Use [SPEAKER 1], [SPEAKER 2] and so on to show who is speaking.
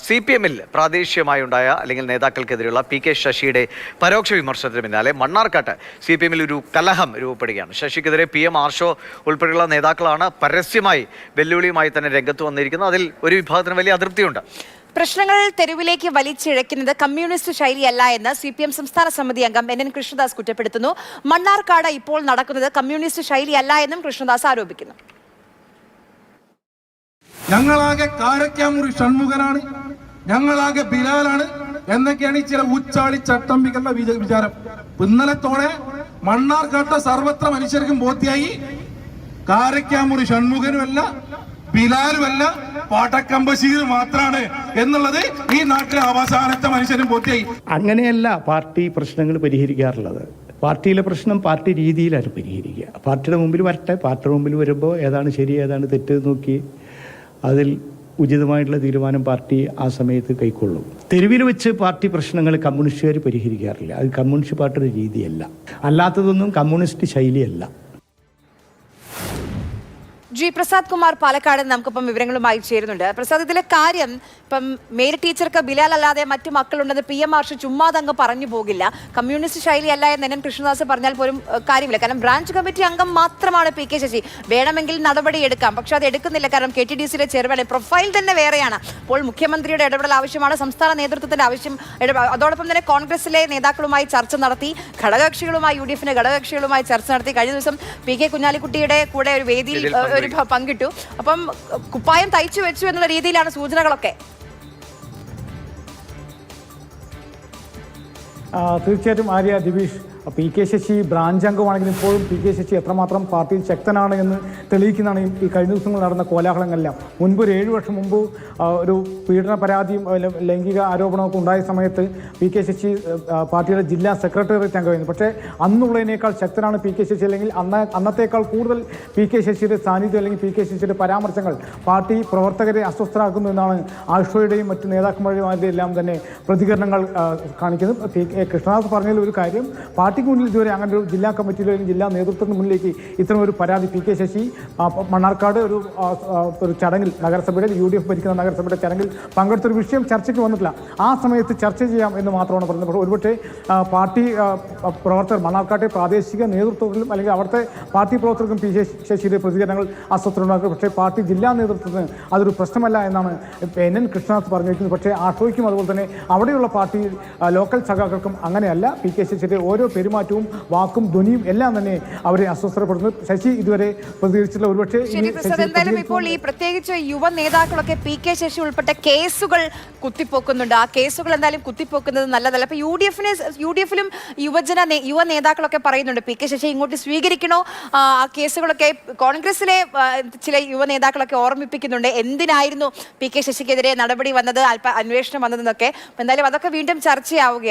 [SPEAKER 1] CPM-ൽ പ്രാദേശികമായി ഉണ്ടായ അല്ലെങ്കിൽ നേതാക്കൾക്കെതിരെയുള്ള PK ശശിയുടെ പരോക്ഷ വിമർശനത്തിന് പിന്നാലെ മണ്ണാർക്കാട്ട് CPM-ൽ ഒരു കലഹം രൂപപ്പെടുകയാണ്. ശശിക്കെതിരെ PM ആർഷോ ഉൾപ്പെടെയുള്ള നേതാക്കളാണ് പരസ്യമായി വെല്ലുവിളിയുമായി തന്നെ രംഗത്ത് വന്നിരിക്കുന്നത്. അതിൽ ഒരു വിഭാഗത്തിന് വലിയ അതൃപ്തിയുണ്ട്.
[SPEAKER 2] പ്രശ്നങ്ങൾ തെരുവിലേക്ക് വലിച്ചിഴക്കുന്നത് കമ്മ്യൂണിസ്റ്റ് ശൈലിയല്ല എന്ന് CPM സംസ്ഥാന സമിതി അംഗം NN കൃഷ്ണദാസ് കുറ്റപ്പെടുത്തുന്നു. മണ്ണാർക്കാട് ഇപ്പോൾ നടക്കുന്നത് കമ്മ്യൂണിസ്റ്റ് ശൈലിയല്ല എന്നും കൃഷ്ണദാസ് ആരോപിക്കുന്നു.
[SPEAKER 3] ഞങ്ങളാകെ കാരക്കാമുറി ഷൺമുഖനാണ്, ഞങ്ങളാകെ ബിലാലാണ് എന്നൊക്കെയാണ് ഈ ചില ഉച്ചാളി ചട്ടമ്പികളുടെ വിചാരം. ഇന്നലത്തോടെ മണ്ണാർക്കാട്ടെ സർവത്ര മനുഷ്യർക്കും ബോധ്യായി കാരക്കാമുറി ഷൺമുഖനുമല്ല ബിലാലുമല്ല പാട്ടക്കം ബഷീർ മാത്രമാണ് എന്നുള്ളത് ഈ നാട്ടിലെ അവസാനത്തെ മനുഷ്യനും ബോധ്യായി.
[SPEAKER 4] അങ്ങനെയല്ല പാർട്ടി പ്രശ്നങ്ങൾ പരിഹരിക്കാറുള്ളത്. പാർട്ടിയിലെ പ്രശ്നം പാർട്ടി രീതിയിലാണ് പരിഹരിക്കുക. പാർട്ടിയുടെ മുമ്പിൽ വരട്ടെ, പാർട്ടിയുടെ മുമ്പിൽ വരുമ്പോൾ ഏതാണ് ശരി ഏതാണ് തെറ്റ് നോക്കി അതിൽ ഉചിതമായിട്ടുള്ള തീരുമാനം പാർട്ടി ആ സമയത്ത് കൈക്കൊള്ളും. തെരുവിൽ വെച്ച് പാർട്ടി പ്രശ്നങ്ങൾ കമ്മ്യൂണിസ്റ്റുകാർ പരിഹരിക്കാറില്ല. അത് കമ്മ്യൂണിസ്റ്റ് പാർട്ടിയുടെ രീതിയല്ല, അല്ലാത്തതൊന്നും കമ്മ്യൂണിസ്റ്റ് ശൈലിയല്ല.
[SPEAKER 2] G. പ്രസാദ് കുമാർ പാലക്കാട് നമുക്കിപ്പം വിവരങ്ങളുമായി ചേരുന്നുണ്ട്. പ്രസാദ്, ഇതിലെ കാര്യം ഇപ്പം മേരി ടീച്ചർക്ക് ബിലാൽ അല്ലാതെ മറ്റു മക്കളുണ്ടെന്ന് PM ആർഷോ ചുമ്മാതെ അങ്ങ് പറഞ്ഞു പോകില്ല. കമ്മ്യൂണിസ്റ്റ് ശൈലി അല്ല എന്ന് NN കൃഷ്ണദാസ് പറഞ്ഞാൽ പോലും കാര്യമില്ല. കാരണം ബ്രാഞ്ച് കമ്മിറ്റി അംഗം മാത്രമാണ് PK ശശി. വേണമെങ്കിൽ നടപടി എടുക്കാം, പക്ഷെ അത് എടുക്കുന്നില്ല. കാരണം KTDCയിലെ ചെയർമാൻ പ്രൊഫൈൽ തന്നെ വേറെയാണ്. അപ്പോൾ മുഖ്യമന്ത്രിയുടെ ഇടപെടൽ ആവശ്യമാണ്, സംസ്ഥാന നേതൃത്വത്തിന്റെ ആവശ്യം. അതോടൊപ്പം തന്നെ കോൺഗ്രസിലെ നേതാക്കളുമായി ചർച്ച നടത്തി, ഘടകകക്ഷികളുമായി UDF-ന്റെ ഘടകകക്ഷികളുമായി ചർച്ച നടത്തി. കഴിഞ്ഞ ദിവസം PK കുഞ്ഞാലിക്കുട്ടിയുടെ കൂടെ ഒരു വേദിയിൽ പങ്കിട്ടു. അപ്പം കുപ്പായം തയ്ച്ചു വെച്ചു എന്നുള്ള രീതിയിലാണ് സൂചനകളൊക്കെ.
[SPEAKER 5] തീർച്ചയായിട്ടും ആര്യ, ദിവിഷ്, PK ശശി ബ്രാഞ്ച് അംഗമാണെങ്കിലും ഇപ്പോഴും PK ശശി എത്രമാത്രം പാർട്ടിയിൽ ശക്തനാണ് എന്ന് തെളിയിക്കുന്നതാണ് ഈ കഴിഞ്ഞ ദിവസങ്ങൾ നടന്ന കോലാഹലങ്ങളെല്ലാം. മുൻപ് ഒരു 7 വർഷം മുമ്പ് ഒരു പീഡന പരാതിയും ലൈംഗിക ആരോപണമൊക്കെ ഉണ്ടായ സമയത്ത് PK ശശി പാർട്ടിയുടെ ജില്ലാ സെക്രട്ടേറിയറ്റ് അംഗമായിരുന്നു. പക്ഷേ അന്നുള്ളതിനേക്കാൾ ശക്തനാണ് PK ശശി. അല്ലെങ്കിൽ അന്നത്തേക്കാൾ കൂടുതൽ PK ശശിയുടെ സാന്നിധ്യം അല്ലെങ്കിൽ PK ശശിയുടെ പരാമർശങ്ങൾ പാർട്ടി പ്രവർത്തകരെ അസ്വസ്ഥരാക്കുന്നു എന്നാണ് ആർഷോയുടെയും മറ്റു നേതാക്കന്മാരുടെയും എല്ലാം തന്നെ പ്രതികരണങ്ങൾ കാണിക്കുന്നത്. കൃഷ്ണദാസ് പറഞ്ഞതിൽ ഒരു കാര്യം, പാർട്ടിക്ക് മുന്നിൽ ഇതുവരെ അങ്ങനെ ഒരു ജില്ലാ കമ്മിറ്റിയിലോ അല്ലെങ്കിൽ ജില്ലാ നേതൃത്വത്തിന് മുന്നിലേക്ക് ഇത്തരം ഒരു പരാതി PK ശശി മണ്ണാർക്കാട് ഒരു ചടങ്ങിൽ നഗരസഭയുടെ UDF ഭരിക്കുന്ന നഗരസഭയുടെ ചടങ്ങിൽ പങ്കെടുത്തൊരു വിഷയം ചർച്ചയ്ക്ക് വന്നിട്ടില്ല. ആ സമയത്ത് ചർച്ച ചെയ്യാം എന്ന് മാത്രമാണ് പറയുന്നത്. പക്ഷേ ഒരുപക്ഷെ പാർട്ടി പ്രവർത്തകർ മണ്ണാർക്കാട്ടെ പ്രാദേശിക നേതൃത്വത്തിലും അല്ലെങ്കിൽ അവിടുത്തെ പാർട്ടി പ്രവർത്തകർക്കും PK ശശിയുടെ പ്രതികരണങ്ങൾ അസ്വസ്ഥരുണ്ടാക്കും. പക്ഷേ പാർട്ടി ജില്ലാ നേതൃത്വത്തിന് അതൊരു പ്രശ്നമല്ല എന്നാണ് NN കൃഷ്ണദാസ് പറഞ്ഞിരിക്കുന്നത്. പക്ഷേ ആർഷോയ്ക്കും അതുപോലെ തന്നെ അവിടെയുള്ള പാർട്ടി ലോക്കൽ സഖാക്കൾക്കും അങ്ങനെയല്ല. PK ശശിയുടെ ഓരോ പെരുമാറ്റവും വാക്കും ധ്വനിയും എല്ലാം തന്നെ അവരെ അസ്വസ്ഥപ്പെടുന്നു. ശശി ഇതുവരെ പ്രതികരിച്ചിട്ടുള്ള ഒരുപക്ഷെ
[SPEAKER 2] എന്തായാലും ഇപ്പോൾ ഈ പ്രത്യേകിച്ച് യുവ നേതാക്കളൊക്കെ PK ശശി ഉൾപ്പെട്ട കേസുകൾ കുത്തിപ്പോക്കുന്നുണ്ട്. ആ കേസുകൾ എന്തായാലും കുത്തിപ്പോക്കുന്നത് നല്ലതല്ല. അപ്പൊ UDF-ലും യുവ നേതാക്കളൊക്കെ പറയുന്നുണ്ട് PK ശശി ഇങ്ങോട്ട് സ്വീകരിക്കണോ. ആ കേസുകളൊക്കെ കോൺഗ്രസിലെ ചില യുവ നേതാക്കളൊക്കെ ഓർമ്മിപ്പിക്കുന്നുണ്ട്, എന്തിനായിരുന്നു PK ശശിക്കെതിരെ നടപടി വന്നത്, അന്വേഷണം വന്നതെന്നൊക്കെ. എന്തായാലും അതൊക്കെ വീണ്ടും ചർച്ചയാവുകയാണ്.